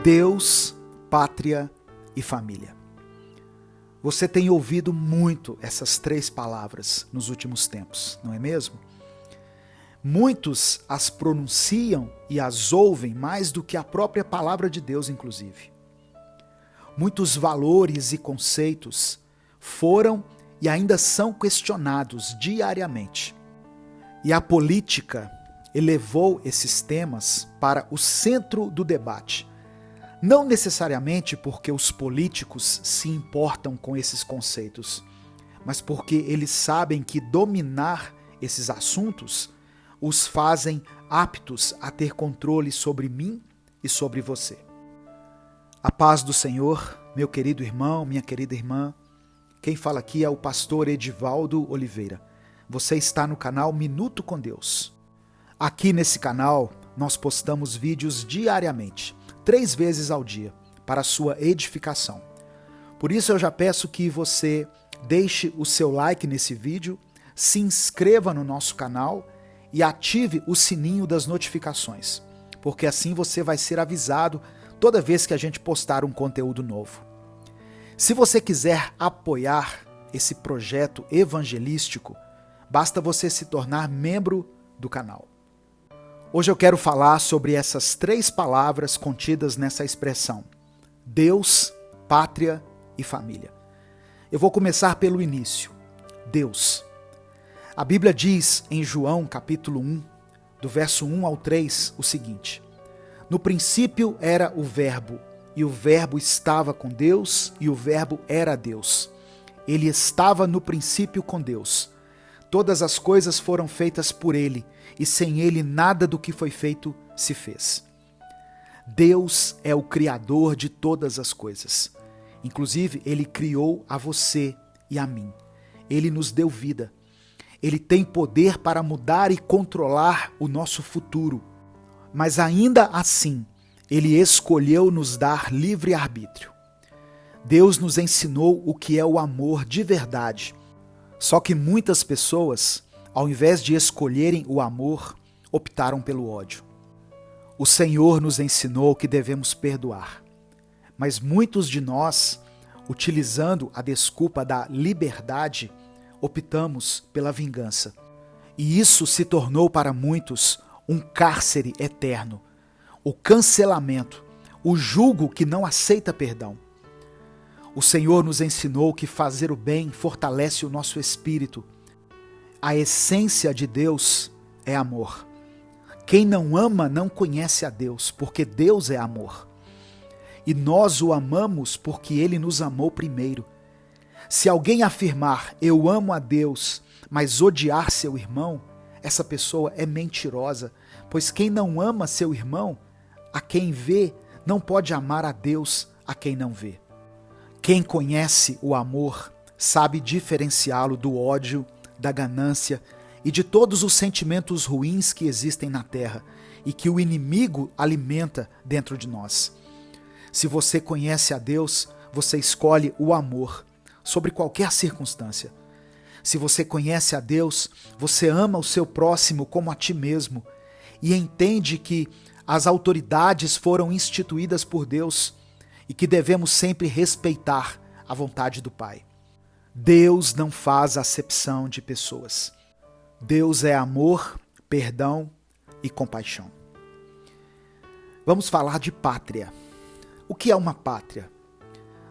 Deus, pátria e família. Você tem ouvido muito essas três palavras nos últimos tempos, não é mesmo? Muitos as pronunciam e as ouvem mais do que a própria palavra de Deus, inclusive. Muitos valores e conceitos foram e ainda são questionados diariamente. E a política elevou esses temas para o centro do debate. Não necessariamente porque os políticos se importam com esses conceitos, mas porque eles sabem que dominar esses assuntos os fazem aptos a ter controle sobre mim e sobre você. A paz do Senhor, meu querido irmão, minha querida irmã. Quem fala aqui é o pastor Edivaldo Oliveira. Você está no canal Minuto com Deus. Aqui nesse canal nós postamos vídeos diariamente, 3 vezes ao dia, para a sua edificação. Por isso eu já peço que você deixe o seu like nesse vídeo, se inscreva no nosso canal e ative o sininho das notificações, porque assim você vai ser avisado toda vez que a gente postar um conteúdo novo. Se você quiser apoiar esse projeto evangelístico, basta você se tornar membro do canal. Hoje eu quero falar sobre essas 3 palavras contidas nessa expressão: Deus, pátria e família. Eu vou começar pelo início. Deus. A Bíblia diz em João capítulo 1, do verso 1 ao 3, o seguinte: No princípio era o Verbo, e o Verbo estava com Deus, e o Verbo era Deus. Ele estava no princípio com Deus. Todas as coisas foram feitas por ele, e sem ele nada do que foi feito se fez. Deus é o Criador de todas as coisas. Inclusive, ele criou a você e a mim. Ele nos deu vida. Ele tem poder para mudar e controlar o nosso futuro. Mas ainda assim, ele escolheu nos dar livre arbítrio. Deus nos ensinou o que é o amor de verdade. Só que muitas pessoas, ao invés de escolherem o amor, optaram pelo ódio. O Senhor nos ensinou que devemos perdoar. Mas muitos de nós, utilizando a desculpa da liberdade, optamos pela vingança. E isso se tornou para muitos um cárcere eterno, o cancelamento, o jugo que não aceita perdão. O Senhor nos ensinou que fazer o bem fortalece o nosso espírito. A essência de Deus é amor. Quem não ama não conhece a Deus, porque Deus é amor. E nós o amamos porque Ele nos amou primeiro. Se alguém afirmar, eu amo a Deus, mas odiar seu irmão, essa pessoa é mentirosa, pois quem não ama seu irmão, a quem vê, não pode amar a Deus, a quem não vê. Quem conhece o amor sabe diferenciá-lo do ódio, da ganância e de todos os sentimentos ruins que existem na terra e que o inimigo alimenta dentro de nós. Se você conhece a Deus, você escolhe o amor sobre qualquer circunstância. Se você conhece a Deus, você ama o seu próximo como a ti mesmo e entende que as autoridades foram instituídas por Deus e que devemos sempre respeitar a vontade do Pai. Deus não faz acepção de pessoas. Deus é amor, perdão e compaixão. Vamos falar de pátria. O que é uma pátria?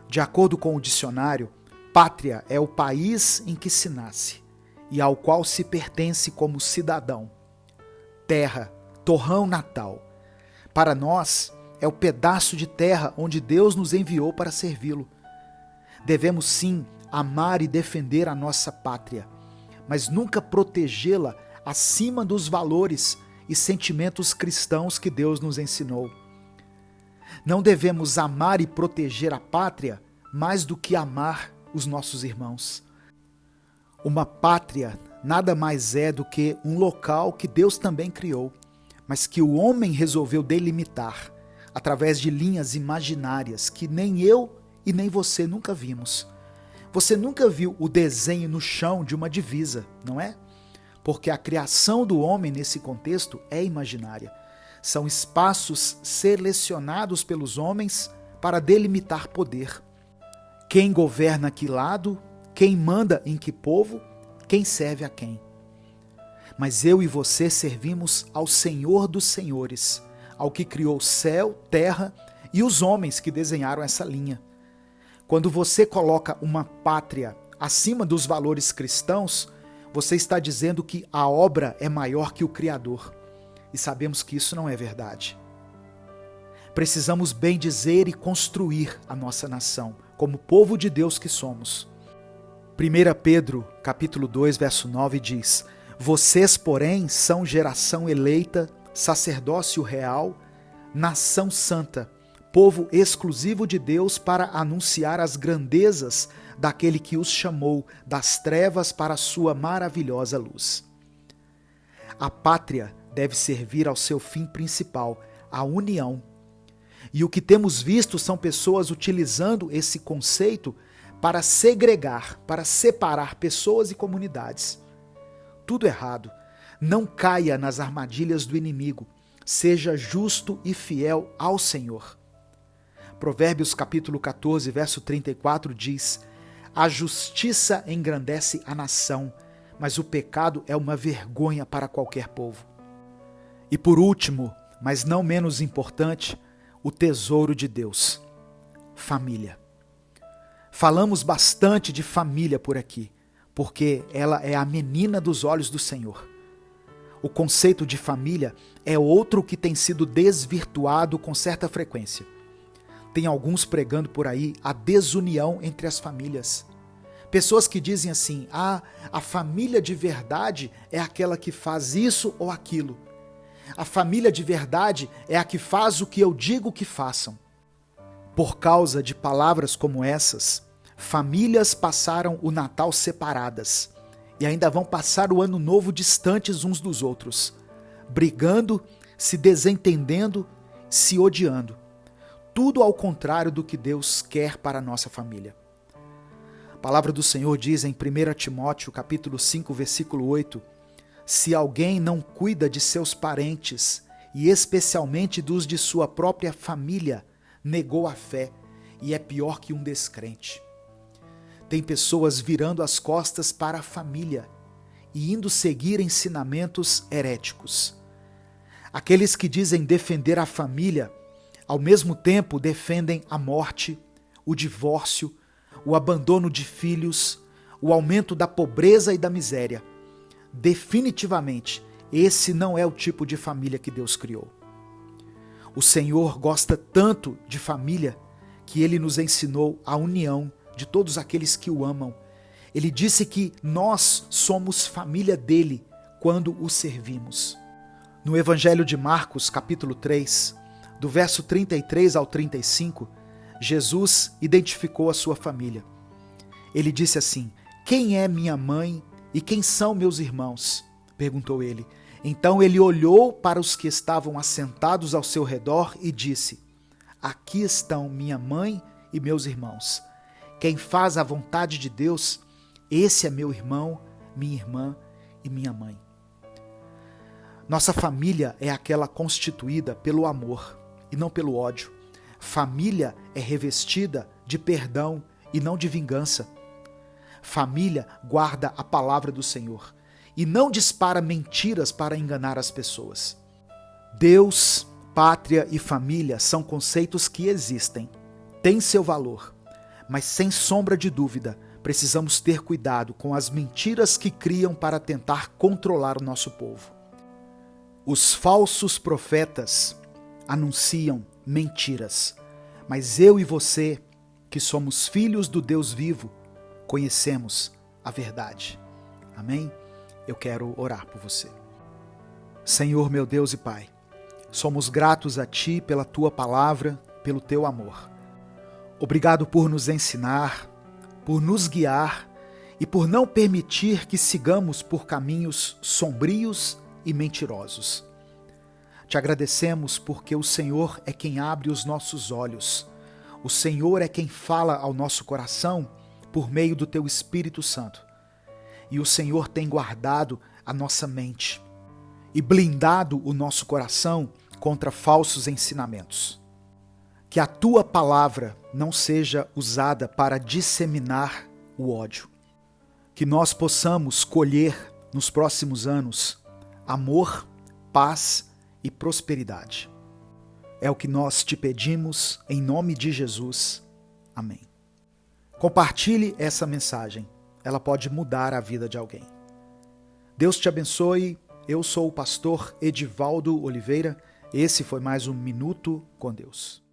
De acordo com o dicionário, pátria é o país em que se nasce e ao qual se pertence como cidadão. Terra, torrão natal. Para nós, é o pedaço de terra onde Deus nos enviou para servi-lo. Devemos sim amar e defender a nossa pátria, mas nunca protegê-la acima dos valores e sentimentos cristãos que Deus nos ensinou. Não devemos amar e proteger a pátria mais do que amar os nossos irmãos. Uma pátria nada mais é do que um local que Deus também criou, mas que o homem resolveu delimitar através de linhas imaginárias que nem eu e nem você nunca vimos. Você nunca viu o desenho no chão de uma divisa, não é? Porque a criação do homem nesse contexto é imaginária. São espaços selecionados pelos homens para delimitar poder. Quem governa que lado, quem manda em que povo, quem serve a quem. Mas eu e você servimos ao Senhor dos Senhores, ao que criou céu, terra e os homens que desenharam essa linha. Quando você coloca uma pátria acima dos valores cristãos, você está dizendo que a obra é maior que o Criador. E sabemos que isso não é verdade. Precisamos bem dizer e construir a nossa nação, como povo de Deus que somos. 1 Pedro, capítulo 2, verso 9 diz: Vocês, porém, são geração eleita, sacerdócio real, nação santa, povo exclusivo de Deus para anunciar as grandezas daquele que os chamou das trevas para a sua maravilhosa luz. A pátria deve servir ao seu fim principal, a união. E o que temos visto são pessoas utilizando esse conceito para segregar, para separar pessoas e comunidades. Tudo errado. Não caia nas armadilhas do inimigo. Seja justo e fiel ao Senhor. Provérbios capítulo 14, verso 34 diz: A justiça engrandece a nação, mas o pecado é uma vergonha para qualquer povo. E por último, mas não menos importante, o tesouro de Deus: família. Falamos bastante de família por aqui, porque ela é a menina dos olhos do Senhor. O conceito de família é outro que tem sido desvirtuado com certa frequência. Tem alguns pregando por aí a desunião entre as famílias. Pessoas que dizem assim: a família de verdade é aquela que faz isso ou aquilo. A família de verdade é a que faz o que eu digo que façam. Por causa de palavras como essas, famílias passaram o Natal separadas e ainda vão passar o Ano Novo distantes uns dos outros, brigando, se desentendendo, se odiando. Tudo ao contrário do que Deus quer para a nossa família. A palavra do Senhor diz em 1 Timóteo, capítulo 5, versículo 8, se alguém não cuida de seus parentes, e especialmente dos de sua própria família, negou a fé e é pior que um descrente. Tem pessoas virando as costas para a família e indo seguir ensinamentos heréticos. Aqueles que dizem defender a família, ao mesmo tempo defendem a morte, o divórcio, o abandono de filhos, o aumento da pobreza e da miséria. Definitivamente, esse não é o tipo de família que Deus criou. O Senhor gosta tanto de família que Ele nos ensinou a união de todos aqueles que o amam. Ele disse que nós somos família dele quando o servimos. No Evangelho de Marcos, capítulo 3, do verso 33 ao 35, Jesus identificou a sua família. Ele disse assim: quem é minha mãe e quem são meus irmãos? Perguntou ele. Então ele olhou para os que estavam assentados ao seu redor e disse: aqui estão minha mãe e meus irmãos. Quem faz a vontade de Deus, esse é meu irmão, minha irmã e minha mãe. Nossa família é aquela constituída pelo amor e não pelo ódio. Família é revestida de perdão e não de vingança. Família guarda a palavra do Senhor e não dispara mentiras para enganar as pessoas. Deus, pátria e família são conceitos que existem, têm seu valor, mas sem sombra de dúvida, precisamos ter cuidado com as mentiras que criam para tentar controlar o nosso povo. Os falsos profetas anunciam mentiras, mas eu e você, que somos filhos do Deus vivo, conhecemos a verdade. Amém? Eu quero orar por você. Senhor, meu Deus e Pai, somos gratos a Ti pela Tua palavra, pelo Teu amor. Obrigado por nos ensinar, por nos guiar e por não permitir que sigamos por caminhos sombrios e mentirosos. Te agradecemos porque o Senhor é quem abre os nossos olhos. O Senhor é quem fala ao nosso coração por meio do Teu Espírito Santo. E o Senhor tem guardado a nossa mente e blindado o nosso coração contra falsos ensinamentos. Que a tua palavra não seja usada para disseminar o ódio. Que nós possamos colher nos próximos anos amor, paz e prosperidade. É o que nós te pedimos em nome de Jesus. Amém. Compartilhe essa mensagem. Ela pode mudar a vida de alguém. Deus te abençoe. Eu sou o pastor Edivaldo Oliveira. Esse foi mais um Minuto com Deus.